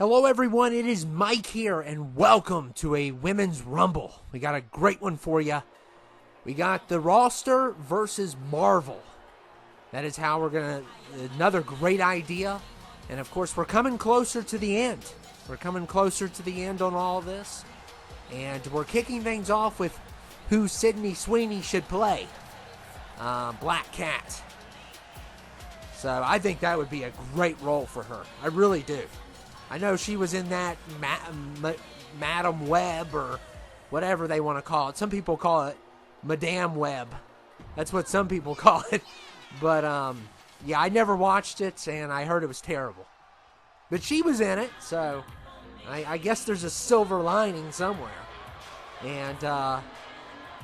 Hello everyone, it is Mike here, and welcome to a Women's Rumble. We got a great one for you. We got the roster versus Marvel. That is how we're going to, another great idea. And of course, we're coming closer to the end. We're coming closer to the end on all of this. And we're kicking things off with who Sydney Sweeney should play. Black Cat. So I think that would be a great role for her. I really do. I know she was in that Madam Web or whatever they want to call it. Some people call it Madame Web. That's what some people call it. But, yeah, I never watched it, and I heard it was terrible. But she was in it, so I guess there's a silver lining somewhere. And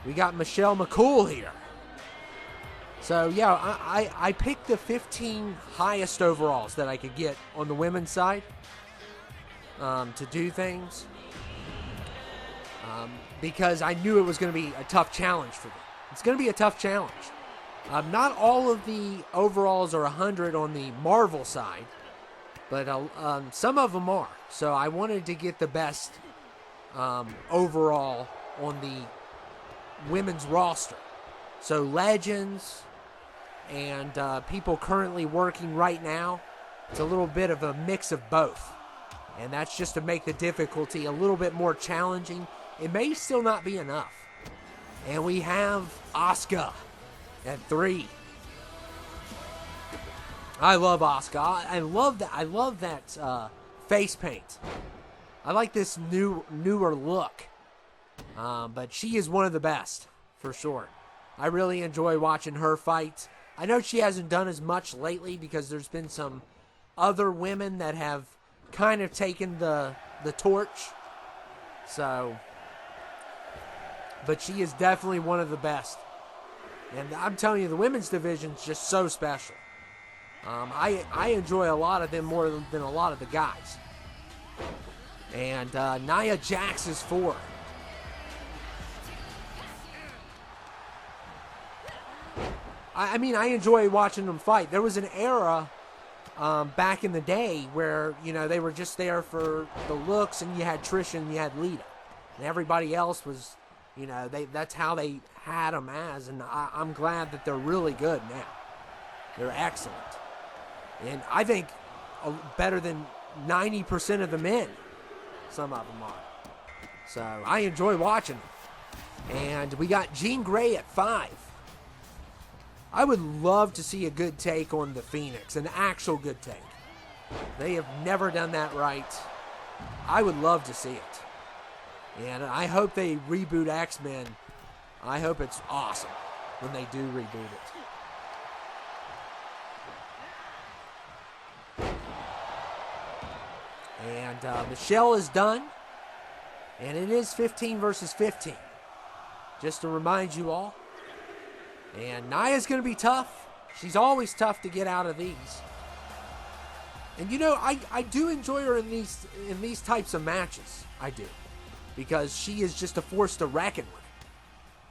we got Michelle McCool here. So, yeah, I picked the 15 highest overalls that I could get on the women's side. To do things because I knew it was going to be a tough challenge for them. It's going to be a tough challenge. Not all of the overalls are 100 on the Marvel side, but some of them are. So I wanted to get the best overall on the women's roster. So legends and people currently working right now, it's a little bit of a mix of both. And that's just to make the difficulty a little bit more challenging. It may still not be enough. And we have Asuka at 3. I love Asuka. I love that face paint. I like this newer look. But she is one of the best, for sure. I really enjoy watching her fight. I know she hasn't done as much lately because there's been some other women that have kind of taken the torch. So, but she is definitely one of the best. And I'm telling you, the women's division is just so special. I enjoy a lot of them more than a lot of the guys. And Nia Jax is 4. I mean, I enjoy watching them fight. There was an era back in the day where, you know, they were just there for the looks, and you had Trish and you had Lita. And everybody else was, you know, that's how they had them as. And I'm glad that they're really good now. They're excellent. And I think better than 90% of the men, some of them are. So I enjoy watching them. And we got Jean Grey at 5. I would love to see a good take on the Phoenix, an actual good take. They have never done that right. I would love to see it. And I hope they reboot X-Men. I hope it's awesome when they do reboot it. And Michelle is done. And it is 15 versus 15. Just to remind you all. And Nia's going to be tough. She's always tough to get out of these. And you know, I do enjoy her in these types of matches. I do. Because she is just a force to reckon with.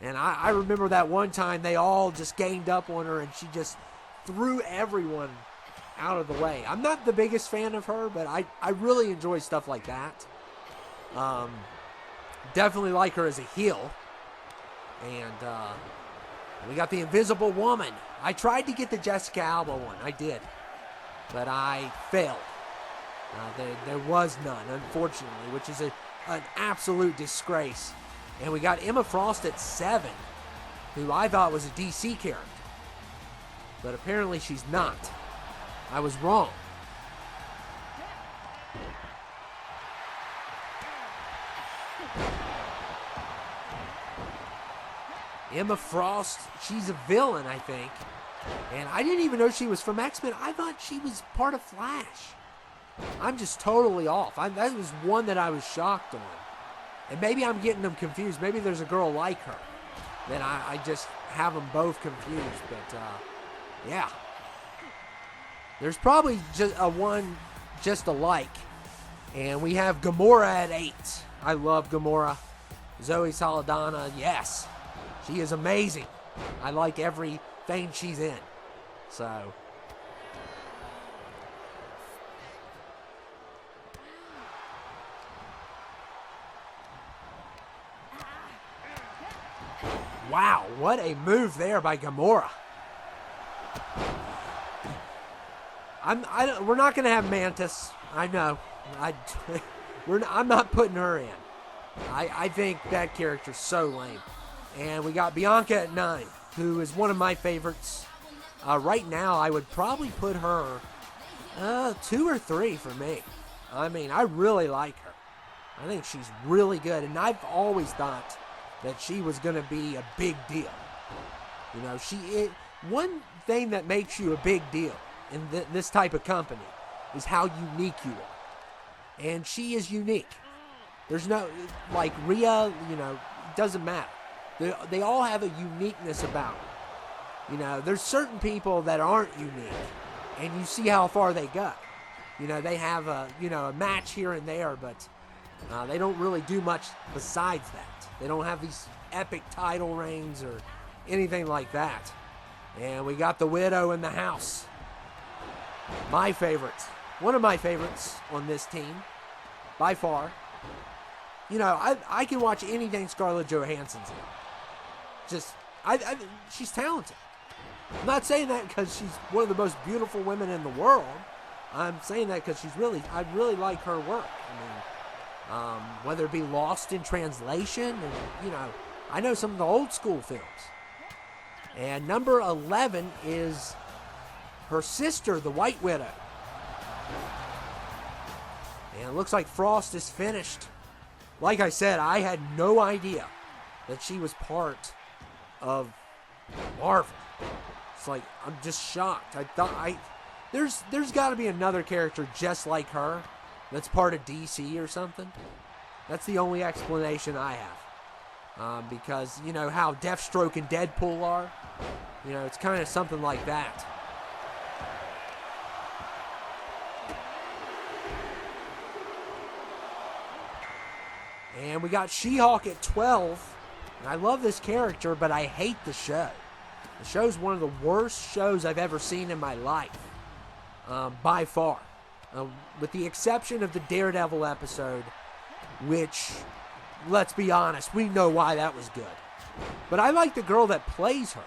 And I remember that one time they all just ganged up on her and she just threw everyone out of the way. I'm not the biggest fan of her, but I really enjoy stuff like that. Definitely like her as a heel. And we got the Invisible Woman. I tried to get the Jessica Alba one. I did. But I failed. There was none, unfortunately, which is an absolute disgrace. And we got Emma Frost at 7, who I thought was a DC character. But apparently she's not. I was wrong. Emma Frost, she's a villain, I think. And I didn't even know she was from X-Men. I thought she was part of Flash. I'm just totally off. That was one that I was shocked on. And maybe I'm getting them confused. Maybe there's a girl like her. Then I just have them both confused. But, yeah. There's probably just one just alike. And we have Gamora at 8. I love Gamora. Zoe Saldana, yes. She is amazing. I like everything she's in. So. Wow, what a move there by Gamora. We're not going to have Mantis. I know. I'm not putting her in. I think that character's so lame. And we got Bianca at 9, who is one of my favorites. Right now, I would probably put her 2 or 3 for me. I mean, I really like her. I think she's really good. And I've always thought that she was going to be a big deal. You know, one thing that makes you a big deal in this type of company is how unique you are. And she is unique. There's no, like Rhea, you know, it doesn't matter. They all have a uniqueness about them. You know, there's certain people that aren't unique, and you see how far they go. You know, they have a match here and there, but they don't really do much besides that. They don't have these epic title reigns or anything like that. And we got the Widow in the house. My favorite. One of my favorites on this team, by far. You know, I can watch anything Scarlett Johansson's in. She's talented. I'm not saying that because she's one of the most beautiful women in the world. I'm saying that because I really like her work. I mean, whether it be Lost in Translation, and, you know, I know some of the old school films. And number 11 is her sister, the White Widow. And it looks like Frost is finished. Like I said, I had no idea that she was part of Marvel. It's like, I'm just shocked. There's got to be another character just like her that's part of DC or something. That's the only explanation I have. Because, you know, how Deathstroke and Deadpool are. You know, it's kind of something like that. And we got She-Hulk at 12. And I love this character, but I hate the show. The show's one of the worst shows I've ever seen in my life. By far. With the exception of the Daredevil episode, which, let's be honest, we know why that was good. But I like the girl that plays her.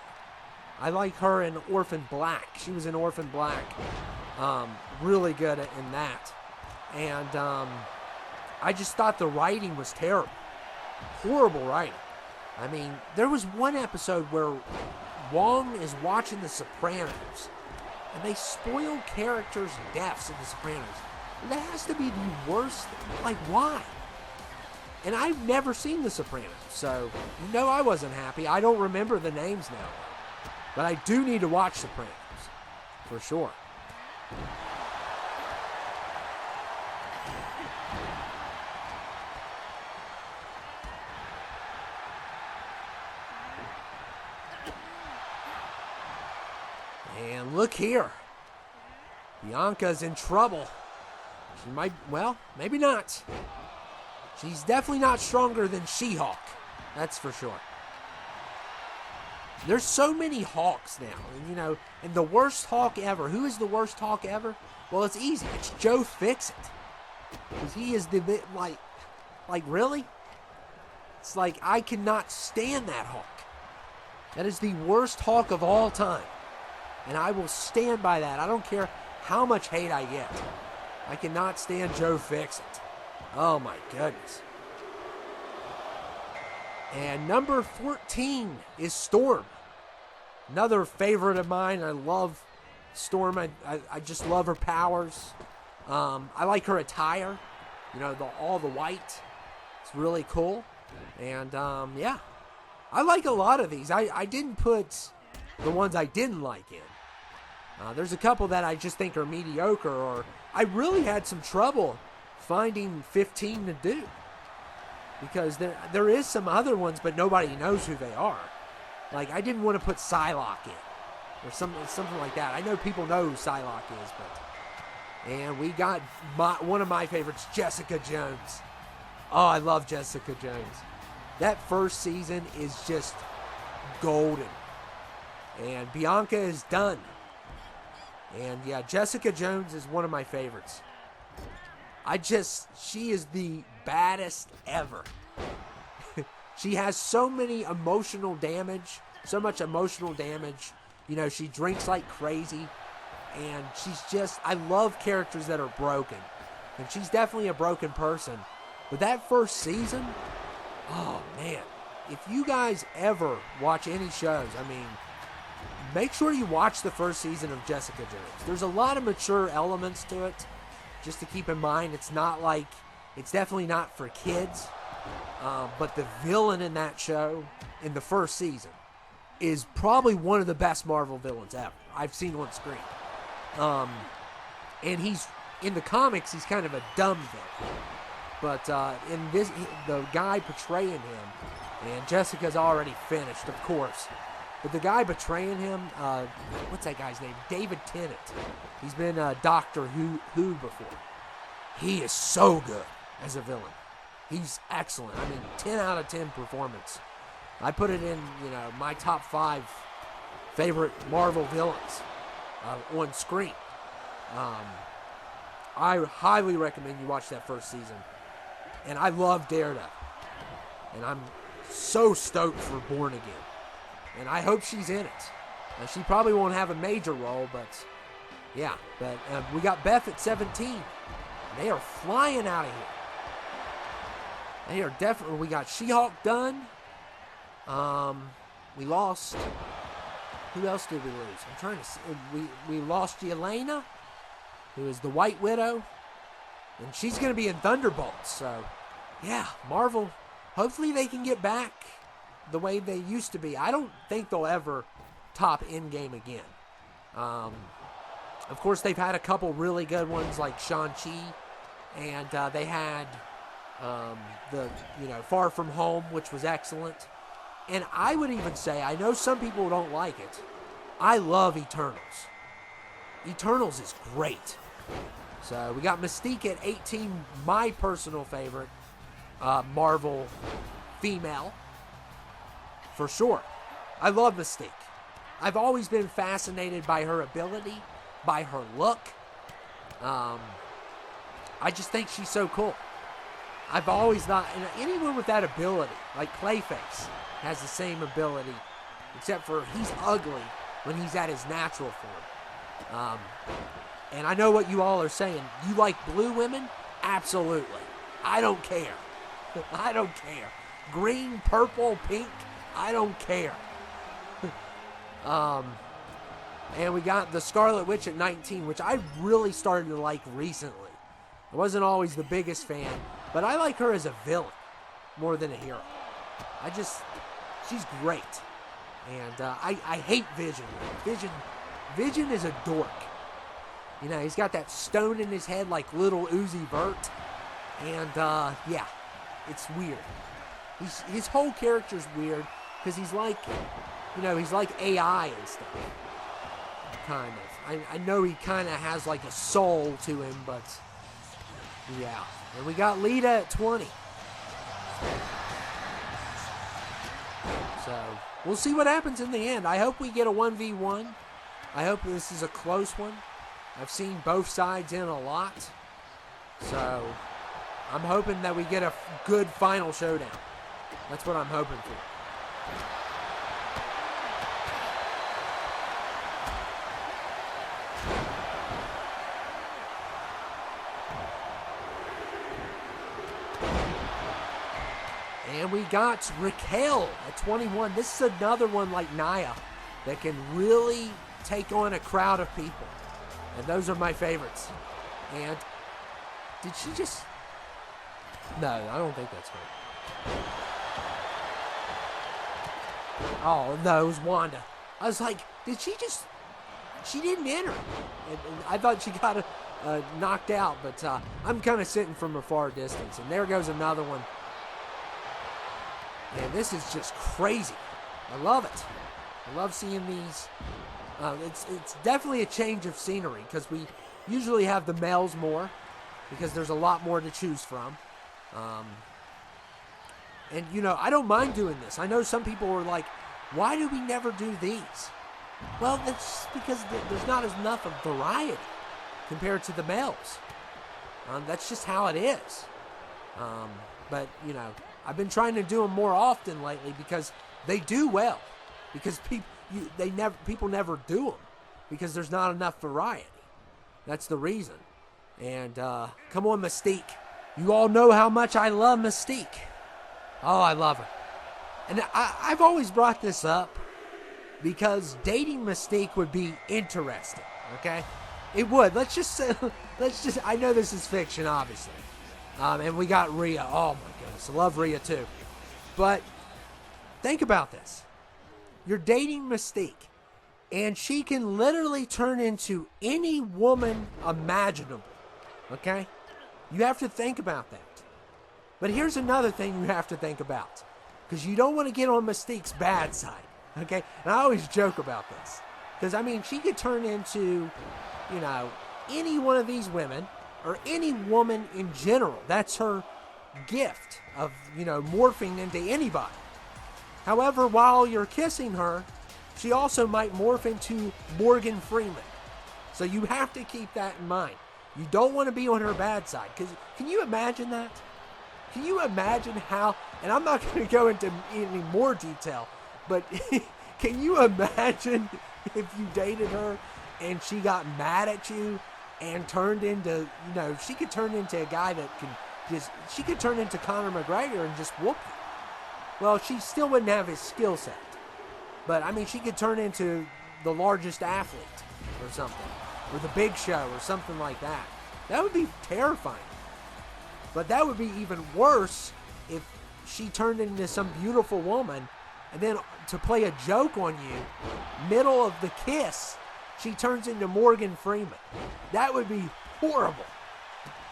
I like her in Orphan Black. She was in Orphan Black. Really good in that. And I just thought the writing was terrible. Horrible writing. I mean, there was one episode where Wong is watching The Sopranos, and they spoil characters' deaths in The Sopranos. That has to be the worst. Like, why? And I've never seen The Sopranos, so you know I wasn't happy. I don't remember the names now, but I do need to watch Sopranos, for sure. And look here. Bianca's in trouble. She might, well, maybe not. She's definitely not stronger than She-Hulk. That's for sure. There's so many Hulks now. And, you know, and the worst Hulk ever. Who is the worst Hulk ever? Well, it's easy. It's Joe Fixit. Because he is the bit, like, really? It's like, I cannot stand that Hulk. That is the worst Hulk of all time. And I will stand by that. I don't care how much hate I get. I cannot stand Joe Fixit. Oh my goodness. And number 14 is Storm. Another favorite of mine. I love Storm. I just love her powers. I like her attire. You know, all the white. It's really cool. And yeah. I like a lot of these. I didn't put the ones I didn't like in. There's a couple that I just think are mediocre, or I really had some trouble finding 15 to do. Because there is some other ones, but nobody knows who they are. Like, I didn't want to put Psylocke in, or something like that. I know people know who Psylocke is, but... And we got one of my favorites, Jessica Jones. Oh, I love Jessica Jones. That first season is just golden. And Bianca is done. And yeah, Jessica Jones is one of my favorites. She is the baddest ever. She has so many emotional damage, so much emotional damage. You know, she drinks like crazy, and she's just, I love characters that are broken. And she's definitely a broken person. But that first season, oh man, if you guys ever watch any shows, I mean, make sure you watch the first season of Jessica Jones. There's a lot of mature elements to it, just to keep in mind. It's not like, it's definitely not for kids. But the villain in that show, in the first season, is probably one of the best Marvel villains ever I've seen on screen. And he's, in the comics, he's kind of a dumb villain. But in this, the guy portraying him, and Jessica's already finished, of course. But the guy betraying him, what's that guy's name? David Tennant. He's been Doctor Who before. He is so good as a villain. He's excellent. I mean, 10 out of 10 performance. I put it in, you know, my top 5 favorite Marvel villains on screen. I highly recommend you watch that first season. And I love Daredevil. And I'm so stoked for Born Again. And I hope she's in it. She probably won't have a major role, but yeah. But we got Beth at 17. They are flying out of here. They are definitely. We got She-Hulk done. We lost. Who else did we lose? I'm trying to see. We lost Yelena, who is the White Widow, and she's going to be in Thunderbolts. So, yeah, Marvel. Hopefully they can get back the way they used to be. I don't think they'll ever top Endgame again. Of course, they've had a couple really good ones like Shang-Chi, and they had Far From Home, which was excellent. And I would even say, I know some people don't like it, I love Eternals. Eternals is great. So we got Mystique at 18, my personal favorite Marvel female, for sure. I love Mystique. I've always been fascinated by her ability, by her look. I just think she's so cool. I've always thought, and anyone with that ability, like Clayface, has the same ability, except for he's ugly when he's at his natural form. And I know what you all are saying. You like blue women? Absolutely. I don't care. I don't care. Green, purple, pink, I don't care. And we got the Scarlet Witch at 19, which I really started to like recently. I wasn't always the biggest fan, but I like her as a villain more than a hero. She's great. And I hate Vision. Vision is a dork. You know, he's got that stone in his head like little Uzi Vert. And, yeah, it's weird. His whole character's weird because he's like, you know, he's like AI and stuff. Kind of. I know he kind of has like a soul to him, but yeah. And we got Lita at 20. So we'll see what happens in the end. I hope we get a 1v1. I hope this is a close one. I've seen both sides in a lot. So I'm hoping that we get a good final showdown. That's what I'm hoping for. And we got Raquel at 21. This is another one like Nia that can really take on a crowd of people. And those are my favorites. And did she just... No, I don't think that's her. Oh, no, it was Wanda. I was like, did she just... She didn't enter. And I thought she got knocked out, but I'm kind of sitting from a far distance. And there goes another one. And this is just crazy. I love it. I love seeing these. It's definitely a change of scenery because we usually have the males more because there's a lot more to choose from. And, you know, I don't mind doing this. I know some people are like, why do we never do these? Well, it's because there's not enough of variety compared to the males. That's just how it is. But, you know, I've been trying to do them more often lately because they do well. Because people never do them because there's not enough variety. That's the reason. And come on, Mystique. You all know how much I love Mystique. Oh, I love her. And I've always brought this up because dating Mystique would be interesting, okay? It would. I know this is fiction, obviously. And we got Rhea. Oh, my goodness. I love Rhea, too. But think about this. You're dating Mystique, and she can literally turn into any woman imaginable, okay? You have to think about that. But here's another thing you have to think about, because you don't want to get on Mystique's bad side, okay? And I always joke about this, because, I mean, she could turn into, any one of these women, or any woman in general. That's her gift of, morphing into anybody. However, while you're kissing her, she also might morph into Morgan Freeman. So you have to keep that in mind. You don't want to be on her bad side. Because can you imagine that? Can you imagine how, and I'm not going to go into any more detail, but can you imagine if you dated her and she got mad at you and turned into, she could turn into a guy that she could turn into Conor McGregor and just whoop you. Well, she still wouldn't have his skill set. But, I mean, she could turn into the largest athlete or something. Or the Big Show or something like that. That would be terrifying. But that would be even worse if she turned into some beautiful woman and then to play a joke on you, middle of the kiss, she turns into Morgan Freeman. That would be horrible.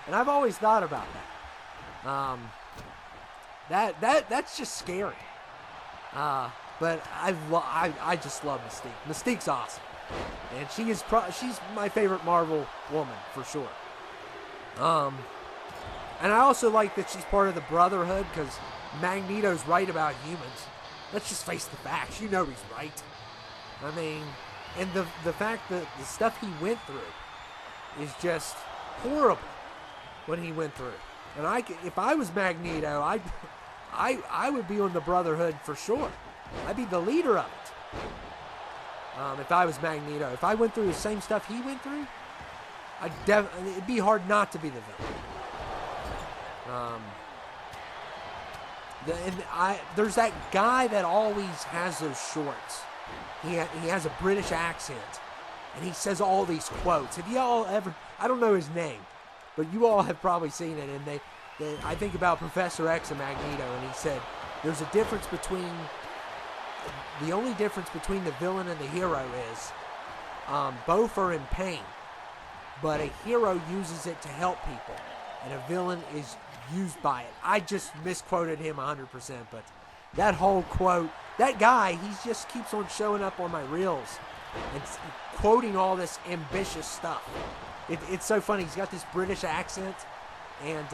And I've always thought about that. That's just scary. But I just love Mystique. Mystique's awesome, and she's my favorite Marvel woman for sure. And I also like that she's part of the Brotherhood because Magneto's right about humans. Let's just face the facts. You know he's right. I mean, and the fact that the stuff he went through is just horrible. What he went through, and if I was Magneto, I would be on the Brotherhood for sure. I'd be the leader of it. If I was Magneto. If I went through the same stuff he went through, it'd be hard not to be the villain. There's that guy that always has those shorts. He has a British accent, and he says all these quotes. Have you all ever, I don't know his name, but you all have probably seen it, and I think about Professor X and Magneto, and he said, there's a difference between, the only difference between the villain and the hero is, both are in pain, but a hero uses it to help people, and a villain is used by it. I just misquoted him 100%, but that whole quote, that guy, he just keeps on showing up on my reels and quoting all this ambitious stuff. It's so funny. He's got this British accent, and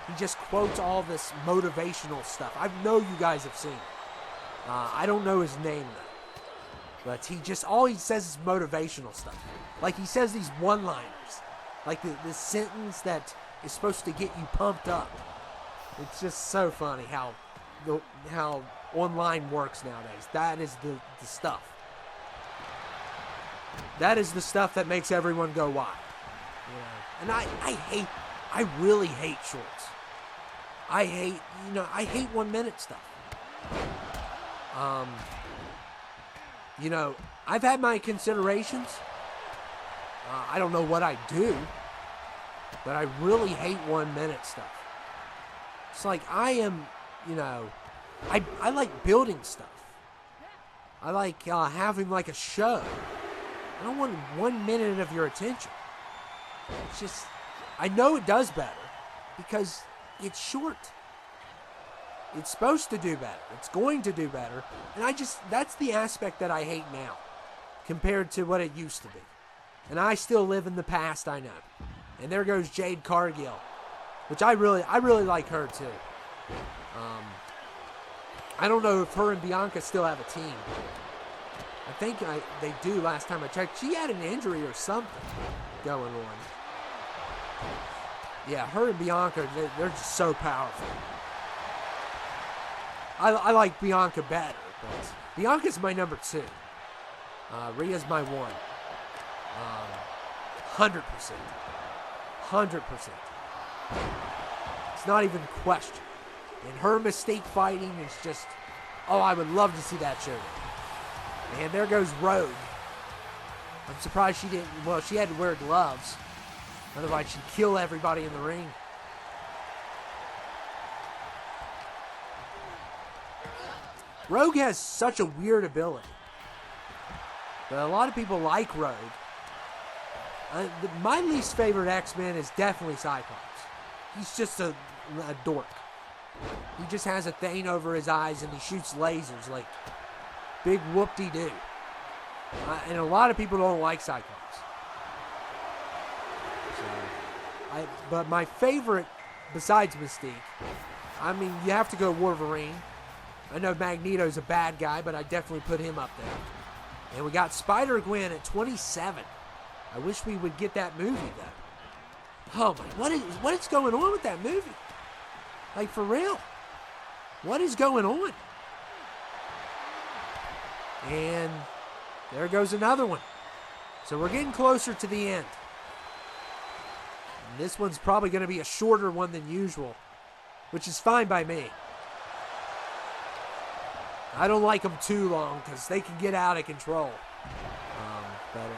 he just quotes all this motivational stuff. I know you guys have seen it. I don't know his name, though. But all he says is motivational stuff. Like, he says these one-liners. Like, the sentence that is supposed to get you pumped up. It's just so funny how online works nowadays. That is the stuff. That is the stuff that makes everyone go wild. And I really hate shorts. I hate 1 minute stuff. I've had my considerations. I don't know what I do, but I really hate 1 minute stuff. It's like I am, I like building stuff. I like having like a show. I don't want 1 minute of your attention. It's just, I know it does better because it's short. It's supposed to do better. It's going to do better. And that's the aspect that I hate now compared to what it used to be. And I still live in the past, I know. And there goes Jade Cargill, which I really like her too. I don't know if her and Bianca still have a team. I think they do last time I checked. She had an injury or something going on. Yeah, her and Bianca, they're just so powerful. I like Bianca better, but Bianca's my number 2. Rhea's my 1. 100%. 100%. It's not even a question. And her mistake fighting is just, I would love to see that show. And there goes Rogue. I'm surprised she didn't, she had to wear gloves. Otherwise she'd kill everybody in the ring. Rogue has such a weird ability. But a lot of people like Rogue. My least favorite X-Men is definitely Cyclops. He's just a dork. He just has a thing over his eyes and he shoots lasers like big whoop-de-doo. And a lot of people don't like Cyclops. But my favorite, besides Mystique, I mean, you have to go Wolverine. I know Magneto's a bad guy, but I definitely put him up there. And we got Spider-Gwen at 27. I wish we would get that movie, though. Oh, my, what is going on with that movie? Like, for real. What is going on? And there goes another one. So we're getting closer to the end. And this one's probably going to be a shorter one than usual, which is fine by me. I don't like them too long because they can get out of control. But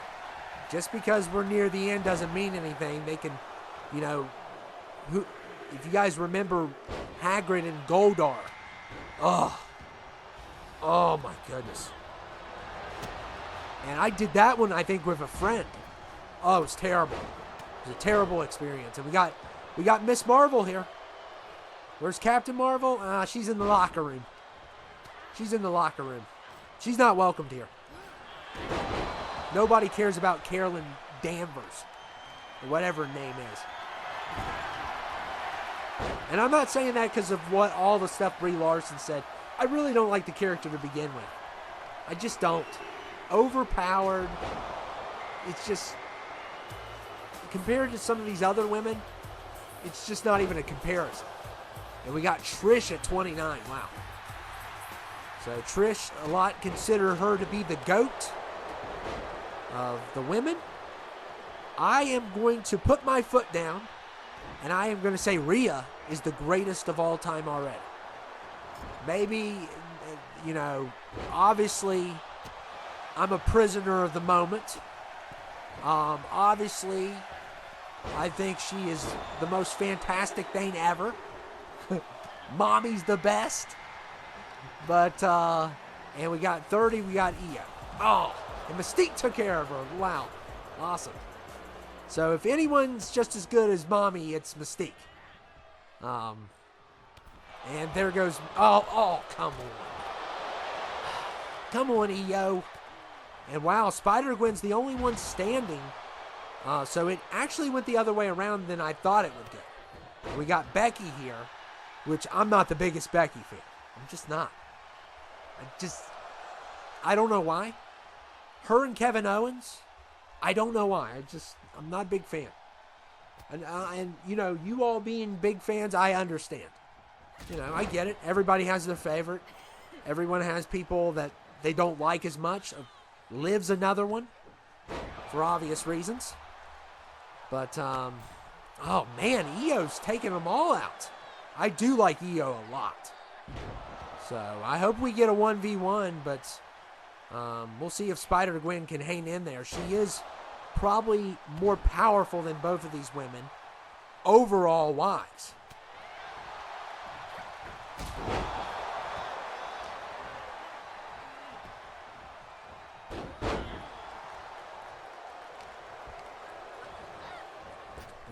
just because we're near the end doesn't mean anything. They can, if you guys remember Hagrid and Goldar. Oh my goodness. And I did that one, I think, with a friend. Oh, it was terrible. It was a terrible experience. And we got Miss Marvel here. Where's Captain Marvel? She's in the locker room. She's in the locker room. She's not welcomed here. Nobody cares about Carolyn Danvers, or whatever her name is. And I'm not saying that because of what all the stuff Brie Larson said. I really don't like the character to begin with. I just don't. Overpowered. It's just, compared to some of these other women, it's just not even a comparison. And we got Trish at 29. Wow. So Trish, a lot consider her to be the GOAT of the women. I am going to put my foot down, and I am going to say Rhea is the greatest of all time already. Maybe, obviously, I'm a prisoner of the moment. Obviously, I think she is the most fantastic thing ever. Mommy's the best. But, and we got 30, we got Io. Oh, and Mystique took care of her. Wow. Awesome. So if anyone's just as good as Mommy, it's Mystique. And there goes, come on. Come on, Io. And wow, Spider-Gwen's the only one standing. So it actually went the other way around than I thought it would go. And we got Becky here, which I'm not the biggest Becky fan. I'm just not. I don't know why. Her and Kevin Owens, I don't know why. I'm not a big fan. And you all being big fans, I understand. I get it. Everybody has their favorite. Everyone has people that they don't like as much. Liv's another one, for obvious reasons. But, oh man, Io's taking them all out. I do like Io a lot. So I hope we get a 1v1, but we'll see if Spider-Gwen can hang in there. She is probably more powerful than both of these women, overall wise.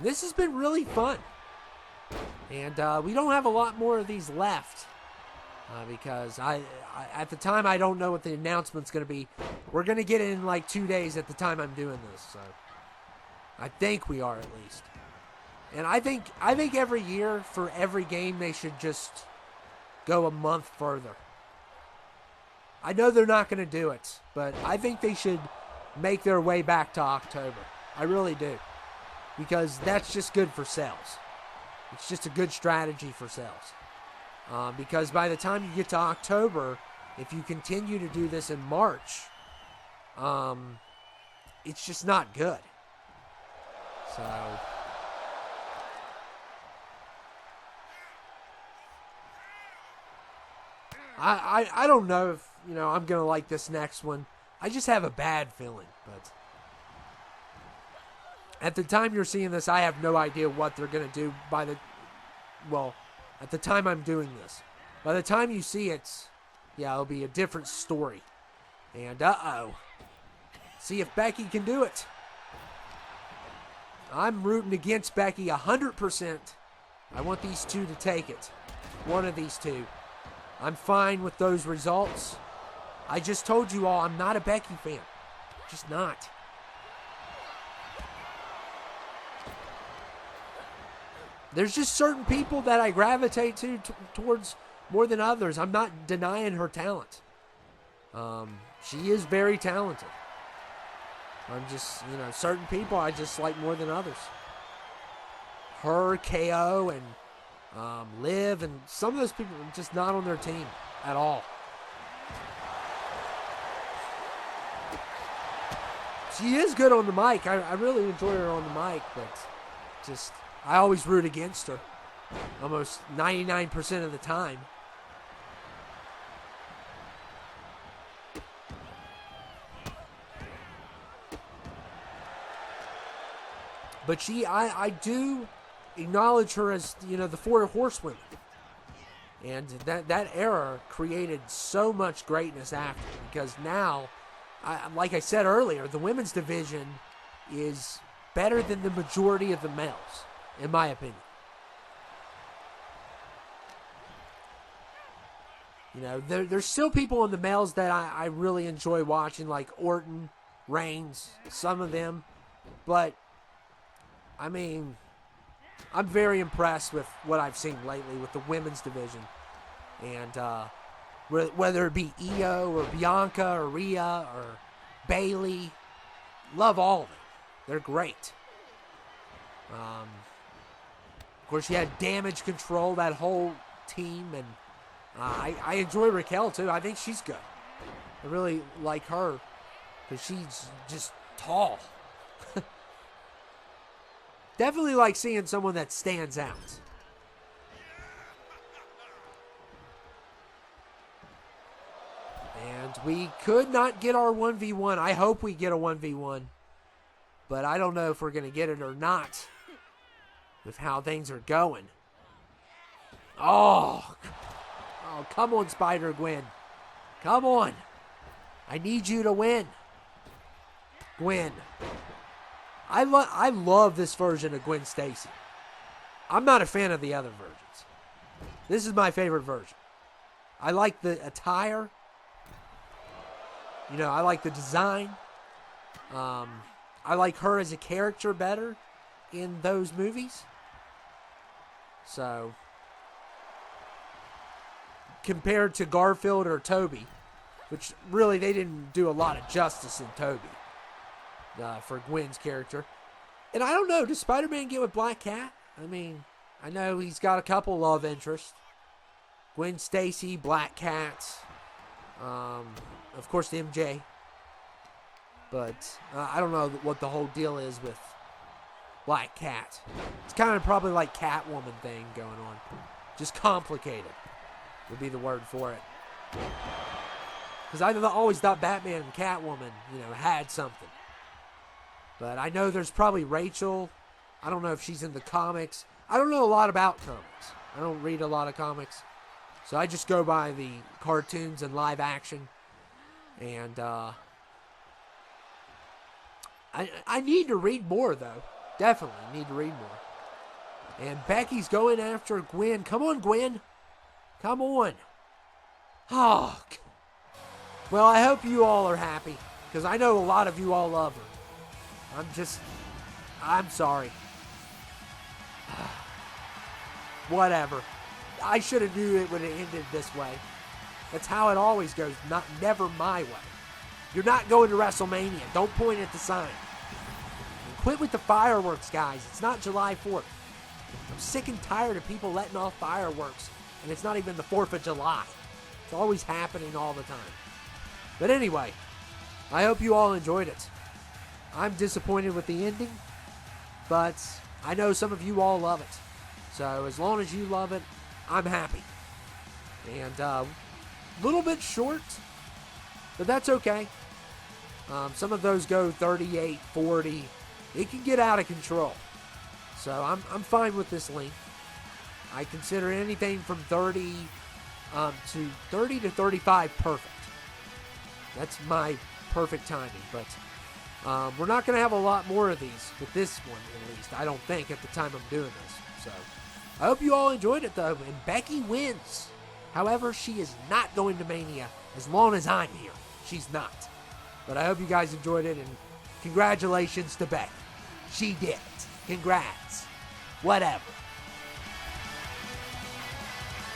This has been really fun. And we don't have a lot more of these left. Because I at the time, I don't know what the announcement's going to be. We're going to get it in like 2 days at the time I'm doing this. So I think we are at least. And I think every year for every game, they should just go a month further. I know they're not going to do it, but I think they should make their way back to October. I really do. Because that's just good for sales. It's just a good strategy for sales. Because by the time you get to October, if you continue to do this in March, it's just not good. So I don't know if, I'm going to like this next one. I just have a bad feeling. But at the time you're seeing this, I have no idea what they're going to do at the time I'm doing this. By the time you see it, it'll be a different story. And see if Becky can do it. I'm rooting against Becky 100%. I want these two to take it. One of these two. I'm fine with those results. I just told you all I'm not a Becky fan. Just not. There's just certain people that I gravitate towards more than others. I'm not denying her talent. She is very talented. I'm just, certain people I just like more than others. Her, KO, and Liv, and some of those people are just not on their team at all. She is good on the mic. I really enjoy her on the mic, but just, I always root against her. Almost 99% of the time. But I do acknowledge her as, the four horsewomen. And that era created so much greatness after. Because now, like I said earlier, the women's division is better than the majority of the males, in my opinion. There's still people in the males that I really enjoy watching, like Orton, Reigns, some of them. But I'm very impressed with what I've seen lately with the women's division. And whether it be Io or Bianca or Rhea or Bayley, love all of them. They're great. Of course, you had Damage Control, that whole team. And I enjoy Raquel, too. I think she's good. I really like her because she's just tall. Definitely like seeing someone that stands out. And we could not get our 1v1. I hope we get a 1v1. But I don't know if we're going to get it or not with how things are going. Oh, come on, Spider-Gwen. Come on. I need you to win. Gwen. I love this version of Gwen Stacy. I'm not a fan of the other versions. This is my favorite version. I like the attire. I like the design. I like her as a character better in those movies. So, compared to Garfield or Toby, which really they didn't do a lot of justice in Toby. For Gwen's character. And I don't know, does Spider-Man get with Black Cat? I know he's got a couple love interests. Gwen Stacy, Black Cat, of course the MJ. But I don't know what the whole deal is with Black Cat. It's kind of probably like Catwoman thing going on. Just complicated would be the word for it. Because I always thought Batman and Catwoman, had something. But I know there's probably Rachel. I don't know if she's in the comics. I don't know a lot about comics. I don't read a lot of comics. So I just go by the cartoons and live action. And I need to read more, though. Definitely need to read more. And Becky's going after Gwen. Come on, Gwen. Come on. Oh. Well, I hope you all are happy. Because I know a lot of you all love her. I'm sorry. Whatever. I should have knew it would have ended this way. That's how it always goes. Never my way. You're not going to WrestleMania. Don't point at the sign. And quit with the fireworks, guys. It's not July 4th. I'm sick and tired of people letting off fireworks and it's not even the 4th of July. It's always happening all the time. But anyway, I hope you all enjoyed it. I'm disappointed with the ending, but I know some of you all love it. So as long as you love it, I'm happy. And a little bit short, but that's okay. Some of those go 38, 40. It can get out of control. So I'm fine with this length. I consider anything from 30 to 35 perfect. That's my perfect timing. But we're not going to have a lot more of these with this one, at least. I don't think at the time I'm doing this. So I hope you all enjoyed it, though. And Becky wins. However, she is not going to Mania as long as I'm here. She's not. But I hope you guys enjoyed it, and congratulations to Becky. She did it. Congrats. Whatever.